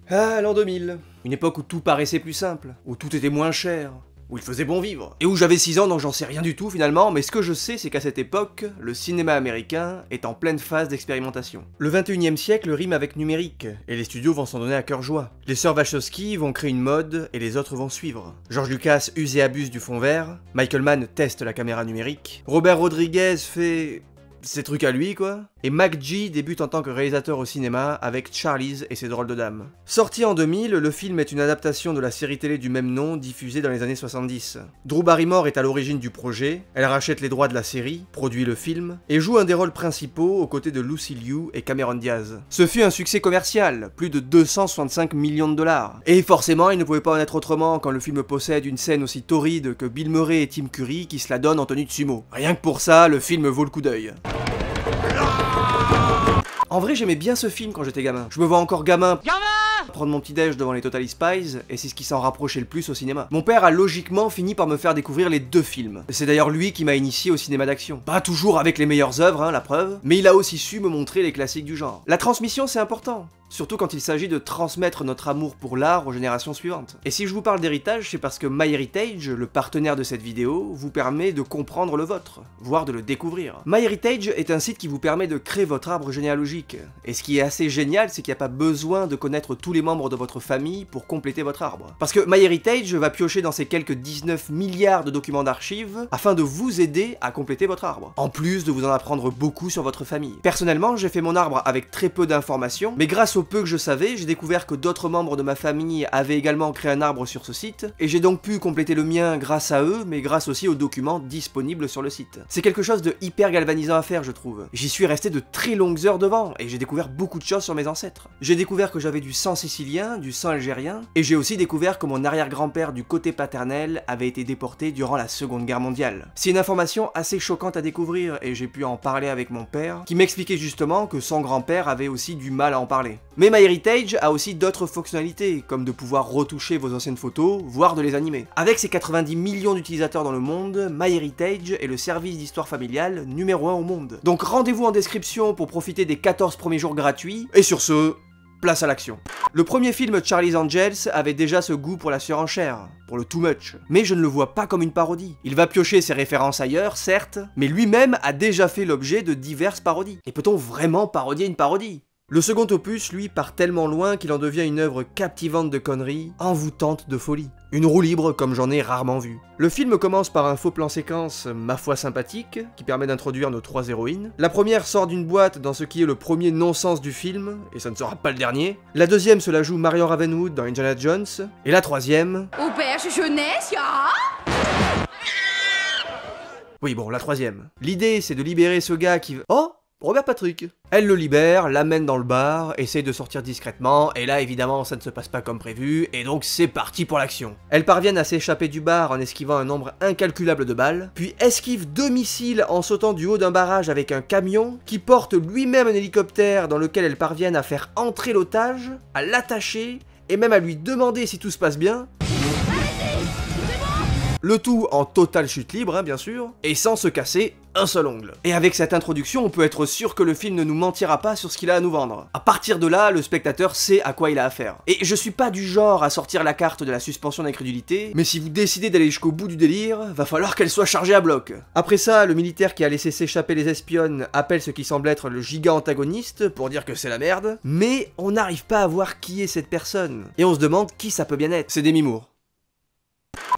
Ah, l'an 2000. Une époque où tout paraissait plus simple, où tout était moins cher, où il faisait bon vivre, et où j'avais 6 ans donc j'en sais rien du tout finalement, mais ce que je sais c'est qu'à cette époque, le cinéma américain est en pleine phase d'expérimentation. Le 21e siècle rime avec numérique, et les studios vont s'en donner à cœur joie. Les sœurs Wachowski vont créer une mode, et les autres vont suivre. George Lucas use et abuse du fond vert, Michael Mann teste la caméra numérique, Robert Rodriguez fait... ses trucs à lui quoi. Et McG débute en tant que réalisateur au cinéma avec Charlize et ses drôles de dames. Sorti en 2000, le film est une adaptation de la série télé du même nom diffusée dans les années 70. Drew Barrymore est à l'origine du projet, elle rachète les droits de la série, produit le film, et joue un des rôles principaux aux côtés de Lucy Liu et Cameron Diaz. Ce fut un succès commercial, plus de 265 millions de dollars. Et forcément, il ne pouvait pas en être autrement quand le film possède une scène aussi torride que Bill Murray et Tim Curry qui se la donnent en tenue de sumo. Rien que pour ça, le film vaut le coup d'œil. En vrai, j'aimais bien ce film quand j'étais gamin. Je me vois encore gamin prendre mon petit déj devant les Totally Spies, et c'est ce qui s'en rapprochait le plus au cinéma. Mon père a logiquement fini par me faire découvrir les deux films. C'est d'ailleurs lui qui m'a initié au cinéma d'action. Pas toujours avec les meilleures œuvres, hein, la preuve, mais il a aussi su me montrer les classiques du genre. La transmission, c'est important. Surtout quand il s'agit de transmettre notre amour pour l'art aux générations suivantes. Et si je vous parle d'héritage, c'est parce que MyHeritage, le partenaire de cette vidéo, vous permet de comprendre le vôtre, voire de le découvrir. MyHeritage est un site qui vous permet de créer votre arbre généalogique. Et ce qui est assez génial, c'est qu'il n'y a pas besoin de connaître tous les membres de votre famille pour compléter votre arbre. Parce que MyHeritage va piocher dans ses quelques 19 milliards de documents d'archives afin de vous aider à compléter votre arbre. En plus de vous en apprendre beaucoup sur votre famille. Personnellement, j'ai fait mon arbre avec très peu d'informations, mais grâce au peu que je savais, j'ai découvert que d'autres membres de ma famille avaient également créé un arbre sur ce site, et j'ai donc pu compléter le mien grâce à eux, mais grâce aussi aux documents disponibles sur le site. C'est quelque chose de hyper galvanisant à faire, je trouve. J'y suis resté de très longues heures devant, et j'ai découvert beaucoup de choses sur mes ancêtres. J'ai découvert que j'avais du sang sicilien, du sang algérien, et j'ai aussi découvert que mon arrière-grand-père du côté paternel avait été déporté durant la Seconde Guerre mondiale. C'est une information assez choquante à découvrir, et j'ai pu en parler avec mon père, qui m'expliquait justement que son grand-père avait aussi du mal à en parler. Mais MyHeritage a aussi d'autres fonctionnalités, comme de pouvoir retoucher vos anciennes photos, voire de les animer. Avec ses 90 millions d'utilisateurs dans le monde, MyHeritage est le service d'histoire familiale numéro 1 au monde. Donc rendez-vous en description pour profiter des 14 premiers jours gratuits, et sur ce, place à l'action. Le premier film Charlie's Angels avait déjà ce goût pour la surenchère, pour le too much. Mais je ne le vois pas comme une parodie. Il va piocher ses références ailleurs, certes, mais lui-même a déjà fait l'objet de diverses parodies. Et peut-on vraiment parodier une parodie ? Le second opus, lui, part tellement loin qu'il en devient une œuvre captivante de conneries, envoûtante de folie. Une roue libre comme j'en ai rarement vu. Le film commence par un faux plan séquence, ma foi sympathique, qui permet d'introduire nos 3 héroïnes. La première sort d'une boîte dans ce qui est le premier non-sens du film, et ça ne sera pas le dernier. La deuxième se la joue Marion Ravenwood dans Indiana Jones. Et la troisième... Auberge jeunesse, ya. Oui bon, la troisième. L'idée c'est de libérer ce gars qui... Oh, Robert Patrick. Elle le libère, l'amène dans le bar, essaye de sortir discrètement, et là évidemment ça ne se passe pas comme prévu, et donc c'est parti pour l'action. Elles parviennent à s'échapper du bar en esquivant un nombre incalculable de balles, puis esquivent 2 missiles en sautant du haut d'un barrage avec un camion, qui porte lui-même un hélicoptère dans lequel elles parviennent à faire entrer l'otage, à l'attacher, et même à lui demander si tout se passe bien. Le tout en totale chute libre, hein, bien sûr, et sans se casser un seul ongle. Et avec cette introduction, on peut être sûr que le film ne nous mentira pas sur ce qu'il a à nous vendre. À partir de là, le spectateur sait à quoi il a affaire. Et je suis pas du genre à sortir la carte de la suspension d'incrédulité, mais si vous décidez d'aller jusqu'au bout du délire, va falloir qu'elle soit chargée à bloc. Après ça, le militaire qui a laissé s'échapper les espionnes appelle ce qui semble être le giga antagoniste pour dire que c'est la merde, mais on n'arrive pas à voir qui est cette personne. Et on se demande qui ça peut bien être. C'est Demi Moore.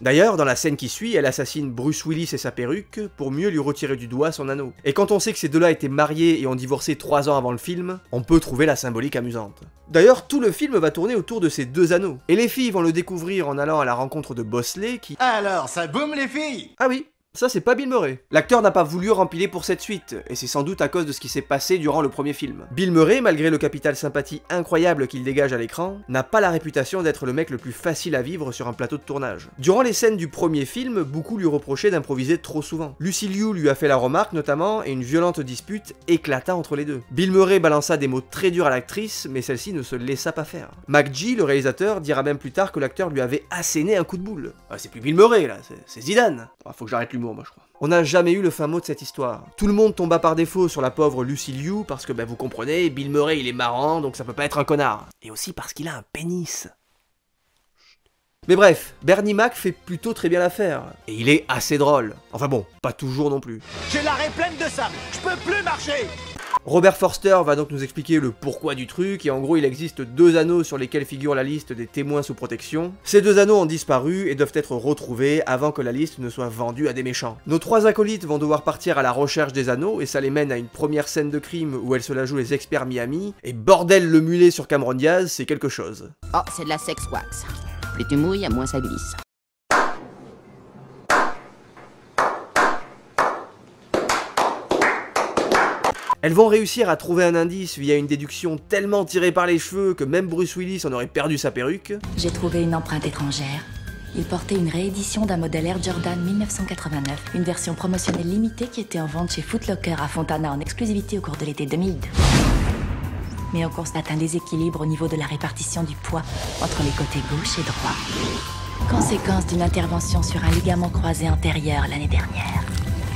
D'ailleurs, dans la scène qui suit, elle assassine Bruce Willis et sa perruque pour mieux lui retirer du doigt son anneau. Et quand on sait que ces deux-là étaient mariés et ont divorcé 3 ans avant le film, on peut trouver la symbolique amusante. D'ailleurs, tout le film va tourner autour de ces 2 anneaux. Et les filles vont le découvrir en allant à la rencontre de Bosley qui... Alors, ça boum les filles! Ah oui, ça c'est pas Bill Murray. L'acteur n'a pas voulu rempiler pour cette suite, et c'est sans doute à cause de ce qui s'est passé durant le premier film. Bill Murray, malgré le capital sympathie incroyable qu'il dégage à l'écran, n'a pas la réputation d'être le mec le plus facile à vivre sur un plateau de tournage. Durant les scènes du premier film, beaucoup lui reprochaient d'improviser trop souvent. Lucy Liu lui a fait la remarque notamment, et une violente dispute éclata entre les deux. Bill Murray balança des mots très durs à l'actrice, mais celle-ci ne se laissa pas faire. McG, le réalisateur, dira même plus tard que l'acteur lui avait asséné un coup de boule. Ah, c'est plus Bill Murray là, c'est Zidane. Ah, faut que j'arrête l'humour d'humour, moi je crois. On n'a jamais eu le fin mot de cette histoire. Tout le monde tomba par défaut sur la pauvre Lucy Liu parce que, vous comprenez, Bill Murray il est marrant, donc ça peut pas être un connard. Et aussi parce qu'il a un pénis. Mais bref, Bernie Mac fait plutôt très bien l'affaire. Et il est assez drôle. Enfin bon, pas toujours non plus. J'ai l'arrêt pleine de sable, je peux plus marcher. Robert Forster va donc nous expliquer le pourquoi du truc, et en gros il existe 2 anneaux sur lesquels figure la liste des témoins sous protection. Ces 2 anneaux ont disparu et doivent être retrouvés avant que la liste ne soit vendue à des méchants. Nos 3 acolytes vont devoir partir à la recherche des anneaux, et ça les mène à une première scène de crime où elle se la joue les experts Miami, et bordel le mulet sur Cameron Diaz, c'est quelque chose. Oh, c'est de la sex wax. Plus tu mouilles, moins ça glisse. Elles vont réussir à trouver un indice via une déduction tellement tirée par les cheveux que même Bruce Willis en aurait perdu sa perruque. J'ai trouvé une empreinte étrangère. Il portait une réédition d'un modèle Air Jordan 1989, une version promotionnelle limitée qui était en vente chez Foot Locker à Fontana en exclusivité au cours de l'été 2002. Mais on constate un déséquilibre au niveau de la répartition du poids entre les côtés gauche et droit. Conséquence d'une intervention sur un ligament croisé antérieur l'année dernière.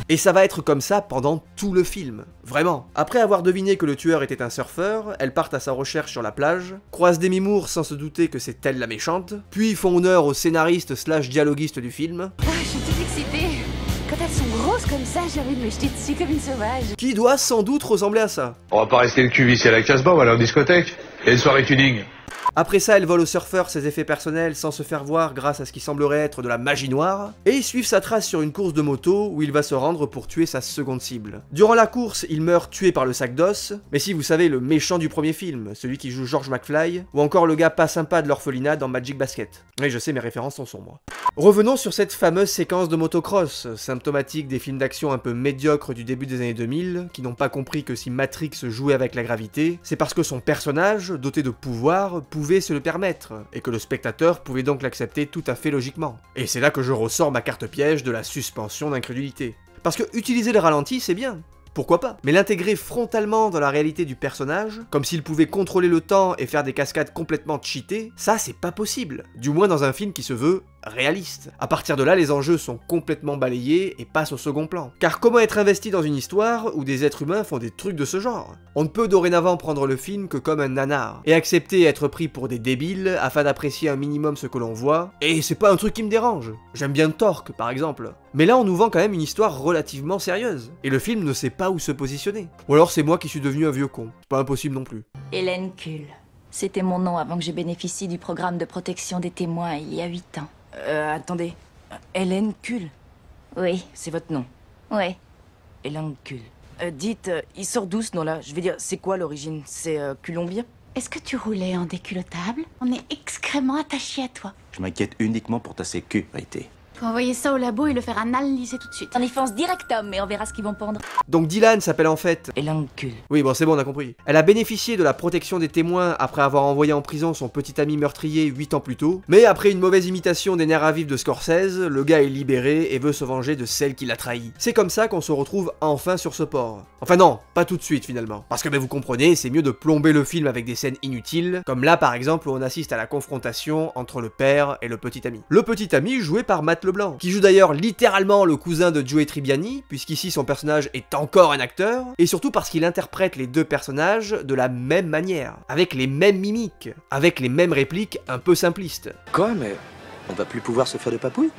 Et ça va être comme ça pendant tout le film. Vraiment. Après avoir deviné que le tueur était un surfeur, elles partent à sa recherche sur la plage, croisent Demi Moore sans se douter que c'est elle la méchante, puis font honneur au scénariste / dialoguiste du film. Ah, je suis toute excitée. Quand elles sont grosses comme ça, j'ai envie de me jeter dessus comme une sauvage. Qui doit sans doute ressembler à ça. On va pas rester le cul vissé à la Casbah, on va aller en discothèque. Et une soirée tuning. Après ça, elle vole au surfeur ses effets personnels sans se faire voir grâce à ce qui semblerait être de la magie noire, et ils suivent sa trace sur une course de moto où il va se rendre pour tuer sa seconde cible. Durant la course, il meurt tué par le sac d'os, mais si vous savez, le méchant du premier film, celui qui joue George McFly, ou encore le gars pas sympa de l'orphelinat dans Magic Basket. Oui, je sais, mes références sont sombres. Revenons sur cette fameuse séquence de motocross, symptomatique des films d'action un peu médiocres du début des années 2000, qui n'ont pas compris que si Matrix jouait avec la gravité, c'est parce que son personnage, doté de pouvoir, pouvait se le permettre, et que le spectateur pouvait donc l'accepter tout à fait logiquement. Et c'est là que je ressors ma carte piège de la suspension d'incrédulité. Parce que utiliser le ralenti, c'est bien. Pourquoi pas? Mais l'intégrer frontalement dans la réalité du personnage, comme s'il pouvait contrôler le temps et faire des cascades complètement cheatées, ça c'est pas possible. Du moins dans un film qui se veut réaliste. À partir de là, les enjeux sont complètement balayés et passent au second plan. Car comment être investi dans une histoire où des êtres humains font des trucs de ce genre? On ne peut dorénavant prendre le film que comme un nanar, et accepter être pris pour des débiles afin d'apprécier un minimum ce que l'on voit, et c'est pas un truc qui me dérange. J'aime bien Torque, par exemple. Mais là, on nous vend quand même une histoire relativement sérieuse, et le film ne sait pas où se positionner. Ou alors c'est moi qui suis devenu un vieux con. C'est pas impossible non plus. Hélène Kuhl. C'était mon nom avant que je bénéficie du programme de protection des témoins il y a 8 ans. Attendez. Hélène Kuhl, Oui, c'est votre nom. oui. Hélène Kuhl. Dites, il sort d'où ce nom-là? Je veux dire, c'est quoi l'origine? C'est colombien? Est-ce que tu roulais en déculottable? On est extrêmement attachés à toi. Je m'inquiète uniquement pour ta sécurité. Faut envoyer ça au labo et le faire analyser tout de suite. On y fonce directement, mais on verra ce qu'ils vont pondre. Donc Dylan s'appelle en fait... Hélène Kuhl. Oui, bon, c'est bon, on a compris. Elle a bénéficié de la protection des témoins après avoir envoyé en prison son petit ami meurtrier 8 ans plus tôt, mais après une mauvaise imitation des nerfs à vif de Scorsese, le gars est libéré et veut se venger de celle qui l'a trahi. C'est comme ça qu'on se retrouve enfin sur ce port. Enfin non, pas tout de suite finalement. Parce que vous comprenez, c'est mieux de plomber le film avec des scènes inutiles, comme là par exemple où on assiste à la confrontation entre le père et le petit ami. Le petit ami joué par Matt LeBlanc, qui joue d'ailleurs littéralement le cousin de Joey Tribbiani, puisqu'ici son personnage est encore un acteur, et surtout parce qu'il interprète les deux personnages de la même manière, avec les mêmes mimiques, avec les mêmes répliques un peu simplistes. Quoi, mais on va plus pouvoir se faire de papouilles?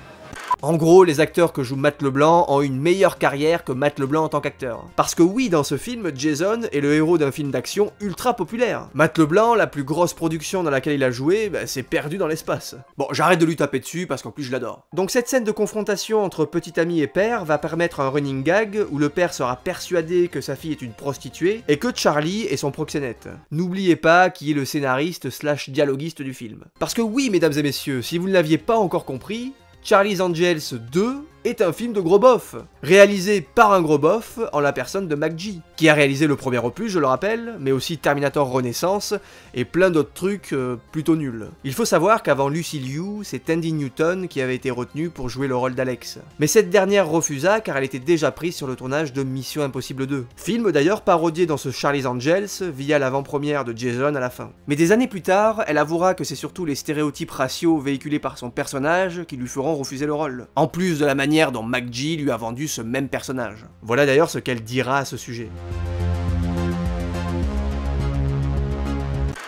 En gros, les acteurs que joue Matt LeBlanc ont une meilleure carrière que Matt LeBlanc en tant qu'acteur. Parce que oui, dans ce film, Jason est le héros d'un film d'action ultra populaire. Matt LeBlanc, la plus grosse production dans laquelle il a joué, c'est perdu dans l'espace. Bon, j'arrête de lui taper dessus parce qu'en plus je l'adore. Donc cette scène de confrontation entre petit ami et père va permettre un running gag où le père sera persuadé que sa fille est une prostituée et que Charlie est son proxénète. N'oubliez pas qui est le scénariste / dialoguiste du film. Parce que oui, mesdames et messieurs, si vous ne l'aviez pas encore compris, Charlie's Angels 2 est un film de gros bof, réalisé par un gros bof en la personne de McG, qui a réalisé le premier opus, je le rappelle, mais aussi Terminator Renaissance et plein d'autres trucs plutôt nuls. Il faut savoir qu'avant Lucy Liu, c'est Tandy Newton qui avait été retenue pour jouer le rôle d'Alex. Mais cette dernière refusa car elle était déjà prise sur le tournage de Mission Impossible 2. Film d'ailleurs parodié dans ce Charlie's Angels via l'avant-première de Jason à la fin. Mais des années plus tard, elle avouera que c'est surtout les stéréotypes raciaux véhiculés par son personnage qui lui feront refuser le rôle. En plus de la manière manière dont McG lui a vendu ce même personnage. Voilà d'ailleurs ce qu'elle dira à ce sujet.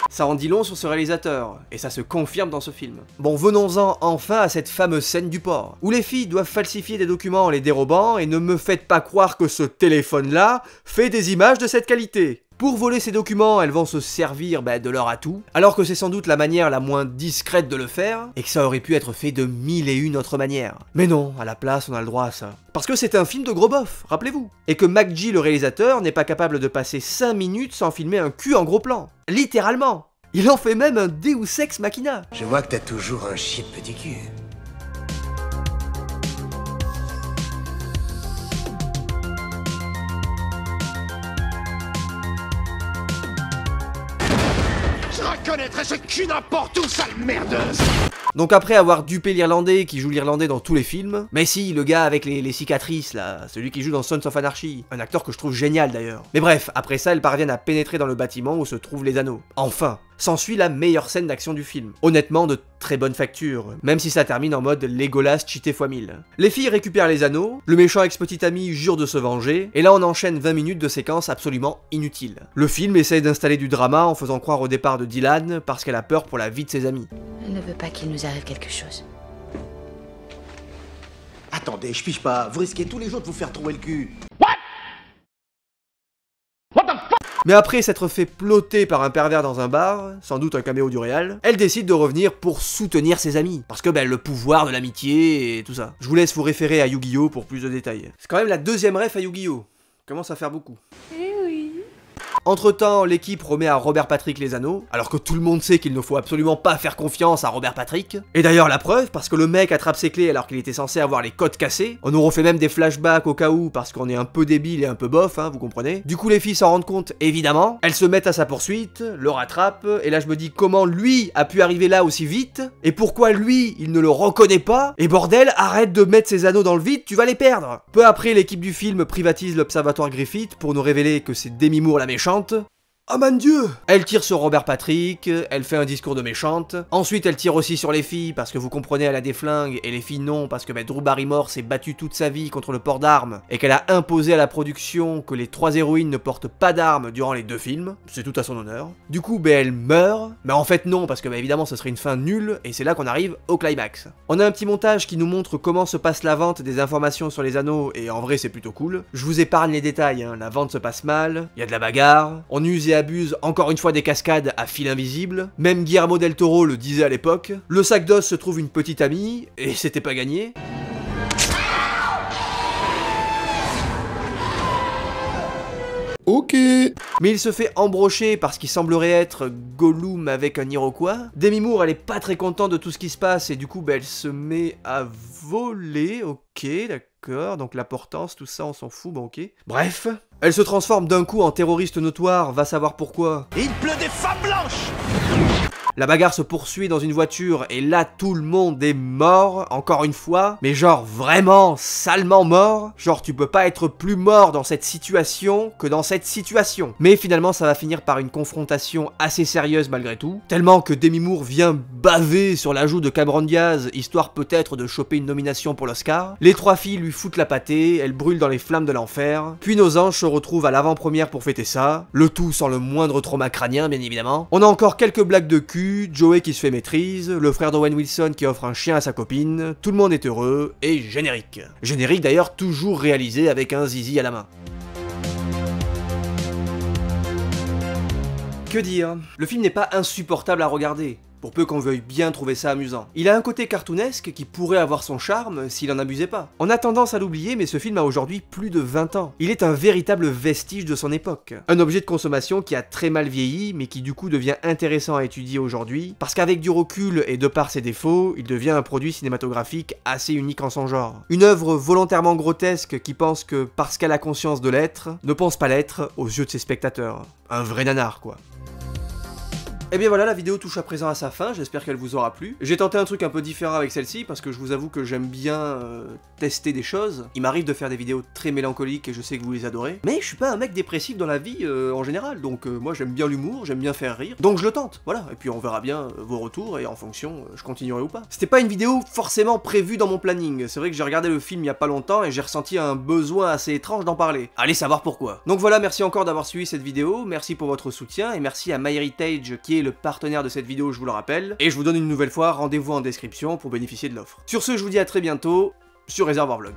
Ça en dit long sur ce réalisateur, et ça se confirme dans ce film. Bon, venons-en enfin à cette fameuse scène du port, où les filles doivent falsifier des documents en les dérobant, et ne me faites pas croire que ce téléphone-là fait des images de cette qualité. Pour voler ces documents, elles vont se servir de leur atout, alors que c'est sans doute la manière la moins discrète de le faire, et que ça aurait pu être fait de 1001 autres manières. Mais non, à la place, on a le droit à ça. Parce que c'est un film de gros bof, rappelez-vous. Et que McG, le réalisateur, n'est pas capable de passer 5 minutes sans filmer un cul en gros plan. Littéralement. Il en fait même un Deus Ex Machina. Je vois que t'as toujours un chier de petit cul. Je reconnaîtrais ce cul n'importe où, sale merdeuse. Donc après avoir dupé l'Irlandais qui joue l'Irlandais dans tous les films, mais si, le gars avec les cicatrices là, celui qui joue dans Sons of Anarchy, un acteur que je trouve génial d'ailleurs. Mais bref, après ça, elles parviennent à pénétrer dans le bâtiment où se trouvent les anneaux. Enfin, s'ensuit la meilleure scène d'action du film. Honnêtement, de très bonne facture, même si ça termine en mode Legolas cheaté x1000. Les filles récupèrent les anneaux, le méchant ex-petit ami jure de se venger, et là on enchaîne 20 minutes de séquences absolument inutiles. Le film essaye d'installer du drama en faisant croire au départ de Dylan parce qu'elle a peur pour la vie de ses amis. Elle ne veut pas qu'il nous arrive quelque chose. Attendez, je piche pas. Vous risquez tous les jours de vous faire trouver le cul. Mais après s'être fait ploter par un pervers dans un bar, sans doute un caméo du réal, elle décide de revenir pour soutenir ses amis. Parce que le pouvoir de l'amitié et tout ça. Je vous laisse vous référer à Yu-Gi-Oh pour plus de détails. C'est quand même la deuxième ref à Yu-Gi-Oh. Commence à faire beaucoup. Entre-temps, l'équipe remet à Robert Patrick les anneaux, alors que tout le monde sait qu'il ne faut absolument pas faire confiance à Robert Patrick. Et d'ailleurs la preuve, parce que le mec attrape ses clés alors qu'il était censé avoir les codes cassés. On nous refait même des flashbacks au cas où, parce qu'on est un peu débile et un peu bof, vous comprenez. Du coup les filles s'en rendent compte, évidemment. Elles se mettent à sa poursuite, le rattrapent, et là je me dis comment lui a pu arriver là aussi vite, et pourquoi lui, il ne le reconnaît pas. Et bordel, arrête de mettre ses anneaux dans le vide, tu vas les perdre. Peu après, l'équipe du film privatise l'observatoire Griffith pour nous révéler que c'est Demi Moore la méchante. Oh mon dieu! Elle tire sur Robert Patrick, elle fait un discours de méchante, ensuite elle tire aussi sur les filles parce que vous comprenez elle a des flingues et les filles non parce que Drew Barrymore s'est battue toute sa vie contre le port d'armes et qu'elle a imposé à la production que les 3 héroïnes ne portent pas d'armes durant les 2 films, c'est tout à son honneur. Du coup elle meurt, mais en fait non parce que évidemment ce serait une fin nulle et c'est là qu'on arrive au climax. On a un petit montage qui nous montre comment se passe la vente des informations sur les anneaux et en vrai c'est plutôt cool. Je vous épargne les détails, la vente se passe mal, il y a de la bagarre, on use et abuse encore une fois des cascades à fil invisible, même Guillermo del Toro le disait à l'époque. Le sac d'os se trouve une petite amie, et c'était pas gagné. Ok. Mais il se fait embrocher parce qu'il semblerait être Gollum avec un Iroquois. Demi Moore, elle est pas très contente de tout ce qui se passe et du coup, elle se met à voler. Ok, d'accord. Donc la portance, tout ça, on s'en fout, bon ok. Bref. Elle se transforme d'un coup en terroriste notoire, va savoir pourquoi. Il pleut des femmes blanches! La bagarre se poursuit dans une voiture et là tout le monde est mort, encore une fois, mais genre vraiment salement mort, genre tu peux pas être plus mort dans cette situation que dans cette situation. Mais finalement ça va finir par une confrontation assez sérieuse malgré tout, tellement que Demi Moore vient baver sur l'ajout de Cameron Diaz, histoire peut-être de choper une nomination pour l'Oscar. Les 3 filles lui foutent la pâtée, elles brûlent dans les flammes de l'enfer, puis nos anges se retrouvent à l'avant-première pour fêter ça, le tout sans le moindre trauma crânien bien évidemment. On a encore quelques blagues de cul, Joey qui se fait maîtrise, le frère d'Owen Wilson qui offre un chien à sa copine, tout le monde est heureux, et générique. Générique d'ailleurs toujours réalisé avec un zizi à la main. Que dire? Le film n'est pas insupportable à regarder, pour peu qu'on veuille bien trouver ça amusant. Il a un côté cartoonesque qui pourrait avoir son charme s'il en abusait pas. On a tendance à l'oublier, mais ce film a aujourd'hui plus de 20 ans. Il est un véritable vestige de son époque. Un objet de consommation qui a très mal vieilli, mais qui du coup devient intéressant à étudier aujourd'hui, parce qu'avec du recul et de par ses défauts, il devient un produit cinématographique assez unique en son genre. Une œuvre volontairement grotesque qui pense que, parce qu'elle a conscience de l'être, ne pense pas l'être aux yeux de ses spectateurs. Un vrai nanar, quoi. Et bien voilà, la vidéo touche à présent à sa fin, j'espère qu'elle vous aura plu. J'ai tenté un truc un peu différent avec celle-ci, parce que je vous avoue que j'aime bien tester des choses. Il m'arrive de faire des vidéos très mélancoliques, et je sais que vous les adorez. Mais je suis pas un mec dépressif dans la vie en général, donc moi j'aime bien l'humour, j'aime bien faire rire. Donc je le tente, voilà. Et puis on verra bien vos retours, et en fonction, je continuerai ou pas. C'était pas une vidéo forcément prévue dans mon planning. C'est vrai que j'ai regardé le film il y a pas longtemps, et j'ai ressenti un besoin assez étrange d'en parler. Allez savoir pourquoi. Donc voilà, merci encore d'avoir suivi cette vidéo, merci pour votre soutien, et merci à MyHeritage qui est le partenaire de cette vidéo, je vous le rappelle, et je vous donne une nouvelle fois rendez-vous en description pour bénéficier de l'offre. Sur ce, je vous dis à très bientôt sur Réservoir Vlog.